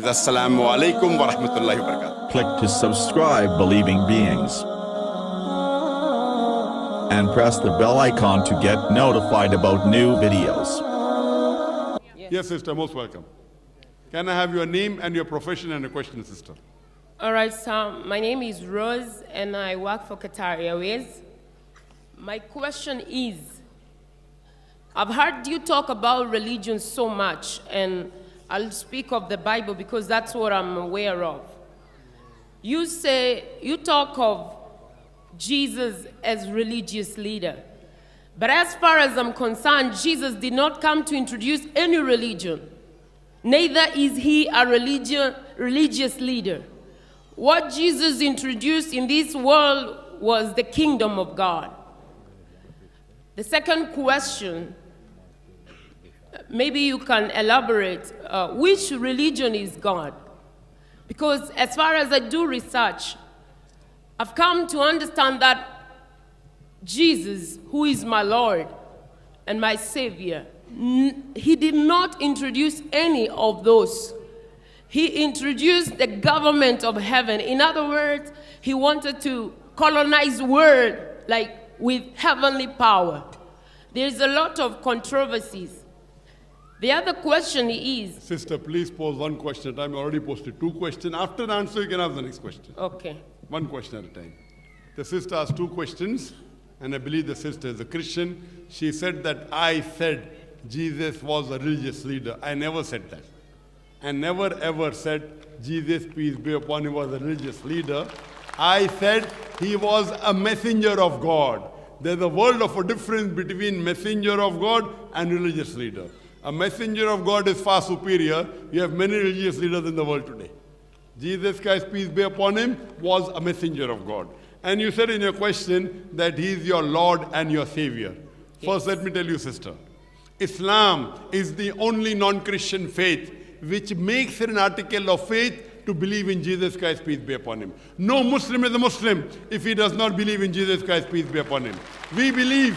Assalamu alaikum wa rahmatullahi wa barakatuh. Click to subscribe Believing Beings and press the bell icon to get notified about new videos. Yes, sister, most welcome. Can I have your name and your profession and a question, sister? All right, so my name is Rose and I work for Qatar Airways. My question is, I've heard you talk about religion so much, and I'll speak of the Bible because that's what I'm aware of. You talk of Jesus as religious leader. But as far as I'm concerned, Jesus did not come to introduce any religion. Neither is he a religious leader. What Jesus introduced in this world was the kingdom of God. The second question, maybe you can elaborate, which religion is God? Because as far as I do research, I've come to understand that Jesus, who is my Lord and my Savior, he did not introduce any of those. He introduced the government of heaven. In other words, he wanted to colonize the world like with heavenly power. There's a lot of controversies. The other question is... Sister, please pose one question at a time. I already posted 2 questions. After the answer, you can ask the next question. Okay. One question at a time. The sister asked 2 questions, and I believe the sister is a Christian. She said that I said Jesus was a religious leader. I never said that. I never ever said Jesus, peace be upon him, was a religious leader. I said he was a messenger of God. There's a world of a difference between messenger of God and religious leader. A messenger of God is far superior. You have many religious leaders in the world today. Jesus Christ, peace be upon him, was a messenger of God. And you said in your question that he is your Lord and your Savior. Yes. First, let me tell you, sister, Islam is the only non-Christian faith which makes it an article of faith to believe in Jesus Christ, peace be upon him. No Muslim is a Muslim if he does not believe in Jesus Christ, peace be upon him. We believe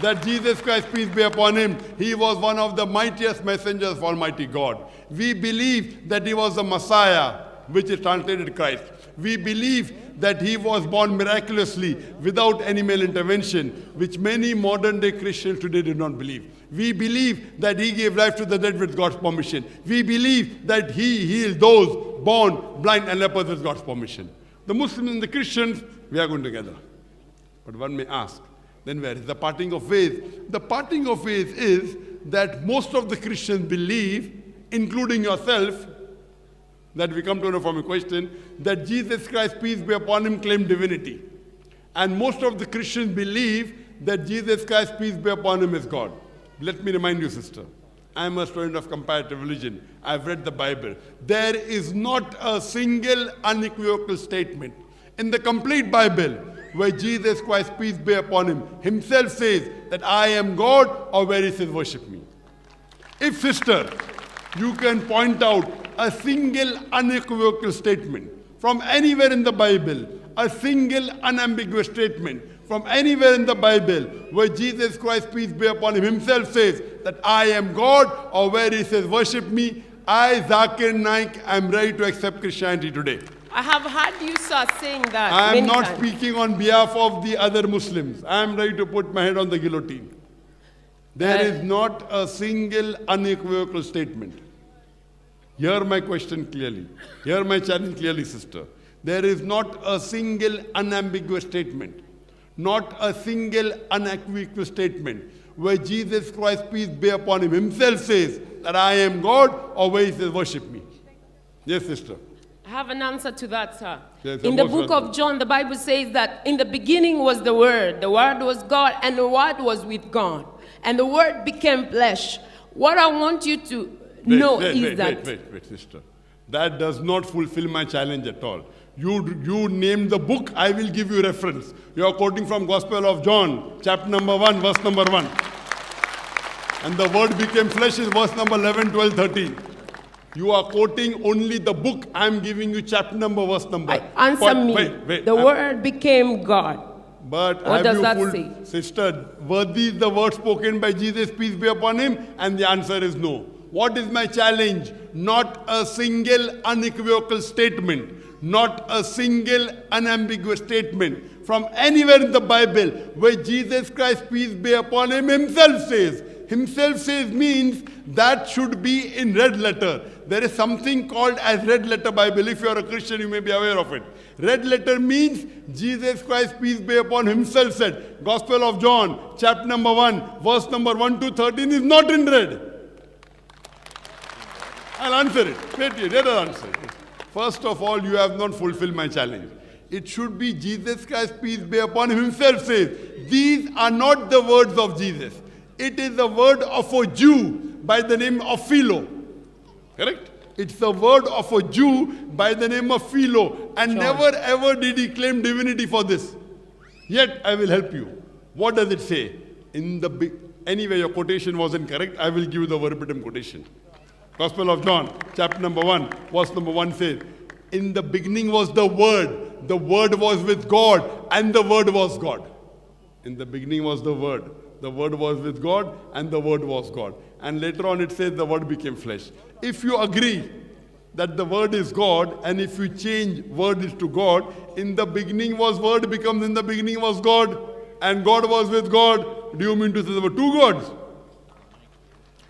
that Jesus Christ, peace be upon him, he was one of the mightiest messengers of Almighty God. We believe that he was the Messiah, which is translated Christ. We believe that he was born miraculously without any male intervention, which many modern day Christians today do not believe. We believe that he gave life to the dead with God's permission. We believe that he healed those born blind and lepers with God's permission. The Muslims and the Christians, we are going together. But one may ask, then where is the parting of ways? The parting of ways is that most of the Christians believe, including yourself, that we come to know from a question, that Jesus Christ, peace be upon him, claimed divinity. And most of the Christians believe that Jesus Christ, peace be upon him, is God. Let me remind you, sister, I'm a student of comparative religion. I've read the Bible. There is not a single unequivocal statement in the complete Bible where Jesus Christ, peace be upon him, himself says that I am God, or where he says worship me. If, sister, you can point out a single unequivocal statement from anywhere in the Bible, a single unambiguous statement from anywhere in the Bible where Jesus Christ, peace be upon him, himself says that I am God, or where he says worship me, I, Zakir Naik, am ready to accept Christianity today. I have heard you, sir, saying that I am not times. speaking on behalf of the other Muslims. I am ready to put my head on the guillotine. There is not a single unequivocal statement. Hear my question clearly. Hear my challenge clearly, sister. There is not a single unambiguous statement, not a single unequivocal statement where Jesus Christ, peace be upon him, himself says that I am God, or where he says worship me. Yes, sister. I have an answer to that, sir. Yes, in the book of John, the Bible says that in the beginning was the Word was God, and the Word was with God, and the Word became flesh. What I want you to know is that... Wait, sister. That does not fulfill my challenge at all. You named the book, I will give you reference. You are quoting from Gospel of John, chapter number 1, verse number 1. And the Word became flesh is verse number 11, 12, 13. You are quoting only the book. I am giving you chapter number, verse number. Answer me. Wait. The Word became God. But what does that say? Sister, were these the words spoken by Jesus, peace be upon him? And the answer is no. What is my challenge? Not a single unequivocal statement, not a single unambiguous statement from anywhere in the Bible where Jesus Christ, peace be upon him, himself says. Himself says means that should be in red letter. There is something called as red letter Bible. If you are a Christian, you may be aware of it. Red letter means Jesus Christ, peace be upon him, himself said. Gospel of John, chapter number 1, verse number 1 to 13 is not in red. I'll answer it. Wait, let us answer it. First of all, you have not fulfilled my challenge. It should be Jesus Christ, peace be upon him, himself says. These are not the words of Jesus. It is the word of a Jew by the name of Philo. Correct? It's the word of a Jew by the name of Philo. And never ever did he claim divinity for this. Yet I will help you. What does it say? Anyway, your quotation wasn't correct. I will give you the verbatim quotation. Gospel of John, chapter number 1, verse number 1 says, in the beginning was the Word. The Word was with God, and the Word was God. In the beginning was the Word. The Word was with God, and the Word was God. And later on it says the Word became flesh. If you agree that the Word is God, and if you change Word is to God, in the beginning was Word becomes in the beginning was God, and God was with God. Do you mean to say there were two gods?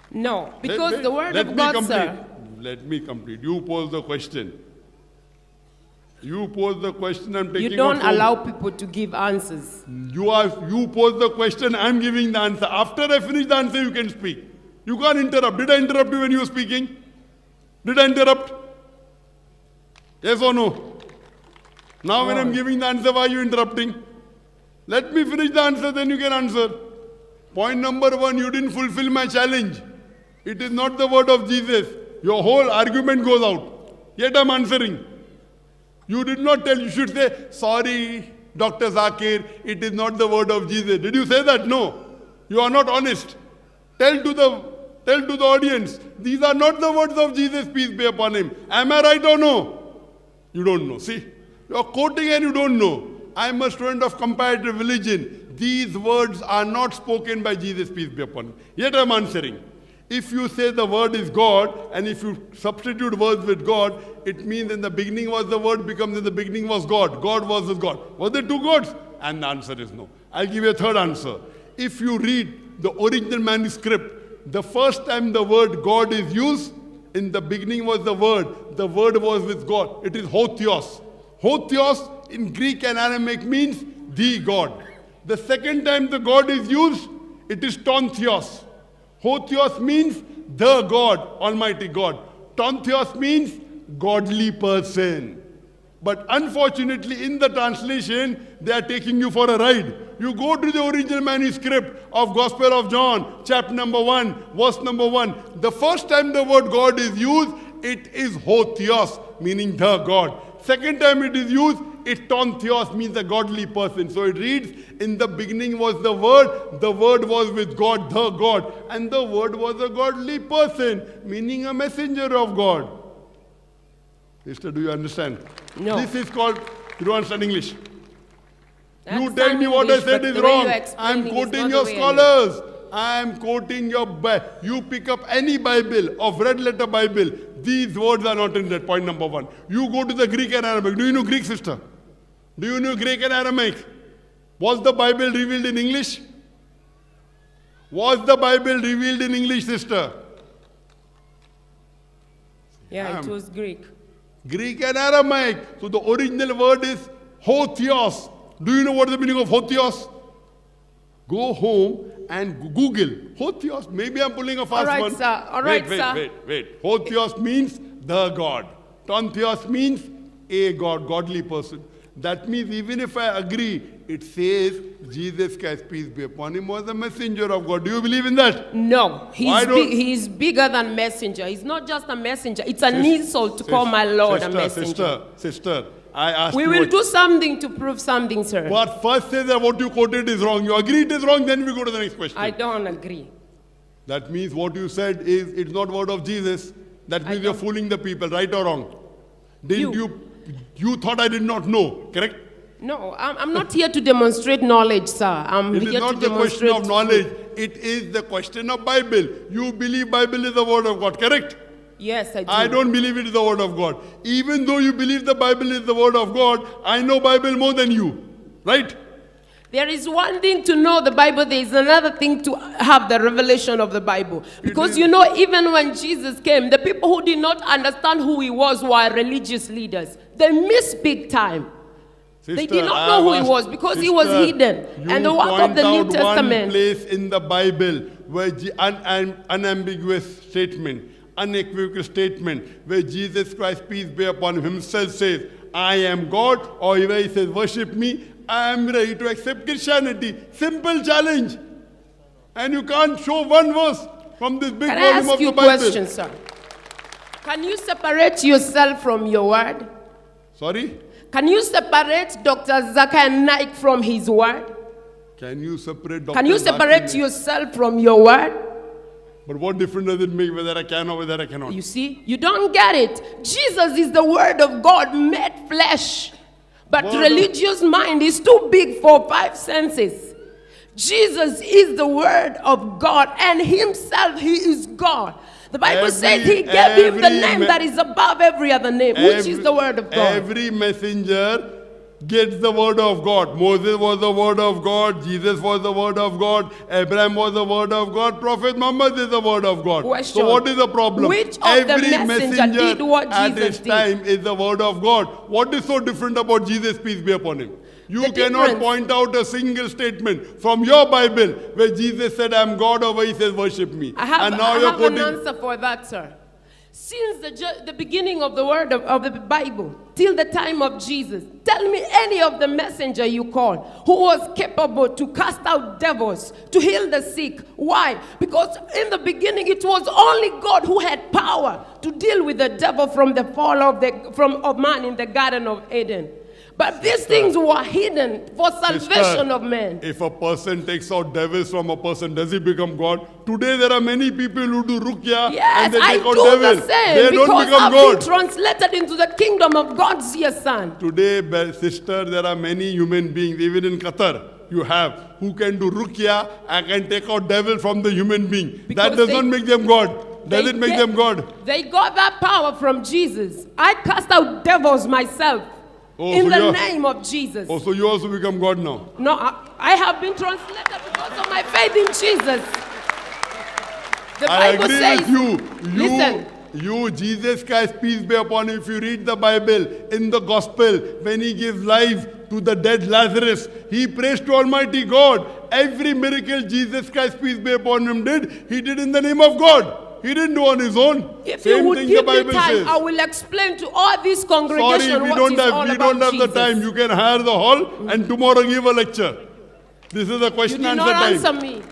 No, because the word of God, sir. Let me complete. You pose the question. You pose the question, I'm taking. You don't allow people to give answers. You pose the question, I'm giving the answer. After I finish the answer, you can speak. You can't interrupt. Did I interrupt you when you were speaking? Did I interrupt? Yes or no? Now when I'm giving the answer, why are you interrupting? Let me finish the answer, then you can answer. Point number 1, you didn't fulfill my challenge. It is not the word of Jesus. Your whole argument goes out. Yet I'm answering. You did not tell. You should say, sorry, Dr. Zakir, it is not the word of Jesus. Did you say that? No. You are not honest. Tell to the audience, these are not the words of Jesus, peace be upon him. Am I right or no? You don't know. See, you are quoting and you don't know. I am a student of comparative religion. These words are not spoken by Jesus, peace be upon him. Yet I am answering. If you say the word is God, and if you substitute words with God, it means in the beginning was the word becomes in the beginning was God. God was with God. Were there two gods? And the answer is no. I'll give you a third answer. If you read the original manuscript, the first time the word God is used, in the beginning was the word was with God. It is hotheos. Hotheos in Greek and Aramaic means the God. The second time the God is used, it is tontheos. Hotheos means the God, Almighty God. Tontheos means godly person. But unfortunately, in the translation, they are taking you for a ride. You go to the original manuscript of Gospel of John, chapter number 1, verse number 1. The first time the word God is used, it is hotheos, meaning the God. Second time it is used, it's tontheos, means a godly person. So it reads, in the beginning was the Word was with God, the God, and the Word was a godly person, meaning a messenger of God. Sister, do you understand? No. This is called, you don't understand English. You Understand tell me what English, I said but is the way wrong. you're explaining I'm is quoting not your the way scholars. I'm quoting your Bible. You pick up any Bible, of red letter Bible, these words are not in that, point number 1. You go to the Greek and Aramaic. Do you know Greek, sister? Do you know Greek and Aramaic? Was the Bible revealed in English? Was the Bible revealed in English, sister? Yeah, it was Greek. Greek and Aramaic. So the original word is hotheos. Do you know what is the meaning of hotheos? Go home and Google hotheos. Maybe I'm pulling a fast one. All right, sir. Wait. Hotheos means the God. Tontheos means a God, godly person. That means even if I agree, it says Jesus Christ, peace be upon him, was a messenger of God. Do you believe in that? No, he's bigger than messenger. He's not just a messenger. It's an insult to call my Lord a messenger. Sister, I asked we will do something to prove something, sir. But first say that what you quoted is wrong. You agree it is wrong, then we go to the next question. I don't agree. That means what you said is it's not word of Jesus. That means you're fooling the people, right or wrong? You thought I did not know, correct? No, I'm not here to demonstrate knowledge, sir. I'm It here is to not the question demonstrate of knowledge. It is the question of Bible. You believe Bible is the word of God, correct? Yes, I do. I don't believe it is the word of God. Even though you believe the Bible is the word of God, I know Bible more than you, right? There is one thing to know the Bible, there is another thing to have the revelation of the Bible. Because you know, even when Jesus came, the people who did not understand who he was were religious leaders. They missed big time. They did not know who he was because he was hidden. And the work of the New Testament. One place in the Bible where unambiguous statement, unequivocal statement, where Jesus Christ, peace be upon him, himself says, I am God, or where he says, worship me, I am ready to accept Christianity. Simple challenge. And you can't show one verse from this big volume of the Bible. Can I ask you a question, sir? Can you separate yourself from your word? Sorry? Can you separate Dr. Zakir Naik from his word? Can you separate Dr. Can you separate yourself from your word? But what difference does it make whether I can or whether I cannot? You see, you don't get it. Jesus is the word of God made flesh. But religious mind is too big for 5 senses. Jesus is the word of God, and himself, he is God. The Bible says he gave him the name that is above every other name, which is the word of God. Every messenger gets the word of God. Moses was the word of God. Jesus was the word of God. Abraham was the word of God. Prophet Muhammad is the word of God. Question. So what is the problem? Which of Every the messenger did what at Jesus his time is the word of God. What is so different about Jesus, peace be upon him? You cannot point out a single statement from your Bible where Jesus said, I am God, or where he says, worship me. I have an answer for that, sir. Since the beginning of the word of the Bible till the time of Jesus, tell me any of the messenger you call who was capable to cast out devils, to heal the sick. Why? Because in the beginning it was only God who had power to deal with the devil from the fall of man in the Garden of Eden. But these things were hidden for salvation of men. If a person takes out devils from a person, does he become God? Today there are many people who do ruqya and they take out devils. They don't become God. Been translated into the kingdom of God's dear son. Today, sister, there are many human beings, even in Qatar, you have, who can do ruqya and can take out devil from the human being. That does not make them God. Does it make them God? They got that power from Jesus. I cast out devils myself. In the name of Jesus. Oh, so you also become God now? No, I have been translated because of my faith in Jesus. The Bible agree says, with you. Listen. You, Jesus Christ, peace be upon him. If you read the Bible, in the gospel, when he gives life to the dead Lazarus, he prays to Almighty God. Every miracle Jesus Christ, peace be upon him, did, he did in the name of God. He didn't do on his own. If you would give me time, I will explain to all these congregations we don't have the time. You can hire the hall and tomorrow give a lecture. This is a question answer time. You did not answer me.